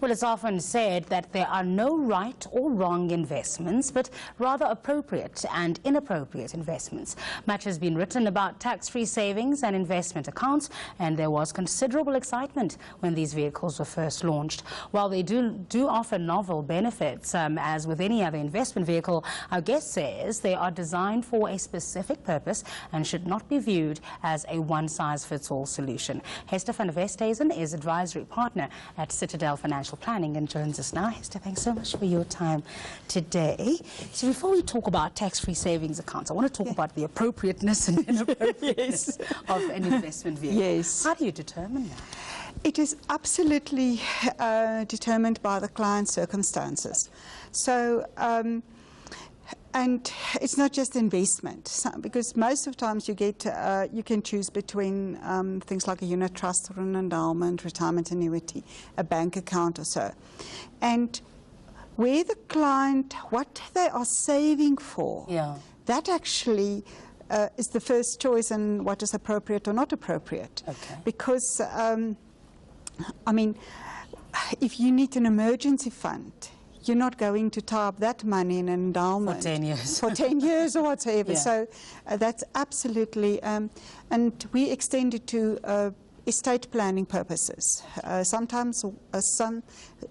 Well, it's often said that there are no right or wrong investments, but rather appropriate and inappropriate investments. Much has been written about tax-free savings and investment accounts, and there was considerable excitement when these vehicles were first launched. While they do offer novel benefits, as with any other investment vehicle, our guest says they are designed for a specific purpose and should not be viewed as a one-size-fits-all solution. Hester van der Westhuizen is advisory partner at Citadel Financial Planning and joins us now. Hester, thanks so much for your time today. So before we talk about tax-free savings accounts, I want to talk about the appropriateness and inappropriateness of an investment vehicle. Yes. How do you determine that? It is absolutely determined by the client's circumstances. So, and it's not just investment, because most of the times you can choose between things like a unit trust or an endowment, retirement annuity, a bank account or so. And where the client, what they are saving for, that actually is the first choice in what is appropriate or not appropriate. Okay. Because, I mean, if you need an emergency fund, you're not going to tie up that money in an endowment. For 10 years. For 10 years or whatever. Yeah. So that's absolutely, and we extend it to estate planning purposes. Sometimes some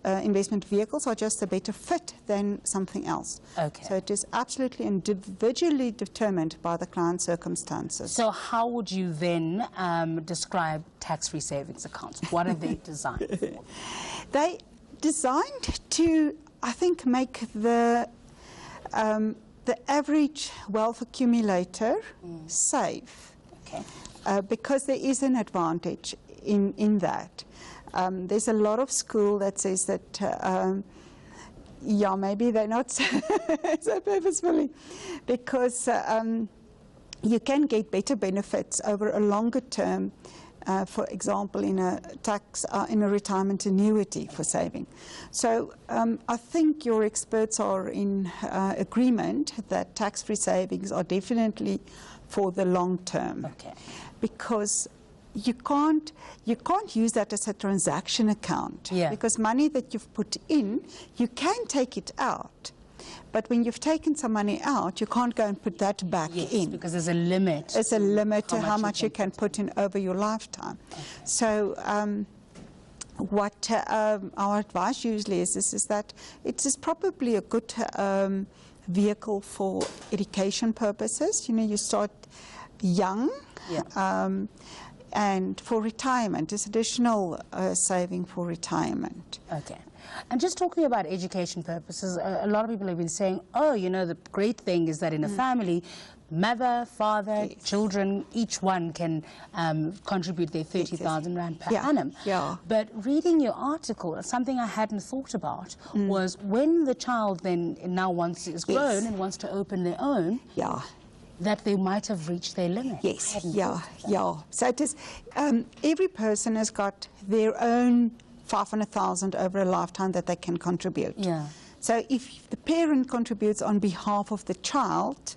investment vehicles are just a better fit than something else. Okay. So it is absolutely individually determined by the client's circumstances. So how would you then describe tax-free savings accounts? What are they designed for? They designed to, I think, make the average wealth accumulator safe. Okay. Because there is an advantage in that. There's a lot of school that says that, yeah, maybe they're not so purposefully, because you can get better benefits over a longer term. For example, in a retirement annuity for saving. So I think your experts are in agreement that tax-free savings are definitely for the long term. Okay. Because you can't use that as a transaction account. Yeah. Because money that you've put in, you can take it out. But when you've taken some money out, you can't go and put that back in. Because there's a limit. There's a limit to how much you can put in over your lifetime. Okay. So what our advice usually is that it is probably a good vehicle for education purposes. You know, you start young. Yeah. And for retirement, it's additional saving for retirement. Okay. And just talking about education purposes, a lot of people have been saying, oh, you know, the great thing is that in a family, mother, father, children, each one can contribute their 30,000 Rand per annum. Yeah. But reading your article, something I hadn't thought about was when the child then now is grown and wants to open their own, that they might have reached their limit. Yes, yeah. So it is, every person has got their own 500,000 over a lifetime that they can contribute. Yeah. So if the parent contributes on behalf of the child,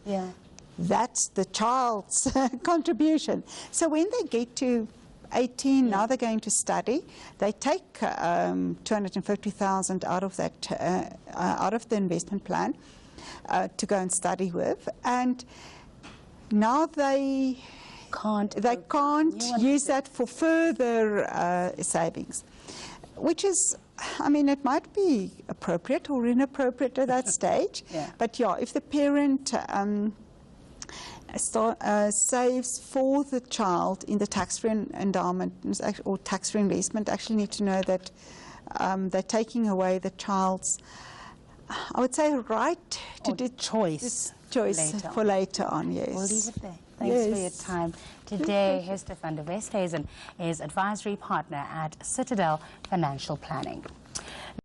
that's the child's contribution. So when they get to 18, now they're going to study, they take 250,000 out of that, out of the investment plan to go and study with, and now they can't use that for further savings, which is, I mean, it might be appropriate or inappropriate at that stage. But yeah, if the parent saves for the child in the tax-free endowment or tax-free investment, actually need to know that they're taking away the child's, I would say, right to do choice for later on. Yes. We'll leave it there. Thanks for your time today. Hester van der Westhuizen is advisory partner at Citadel Financial Planning.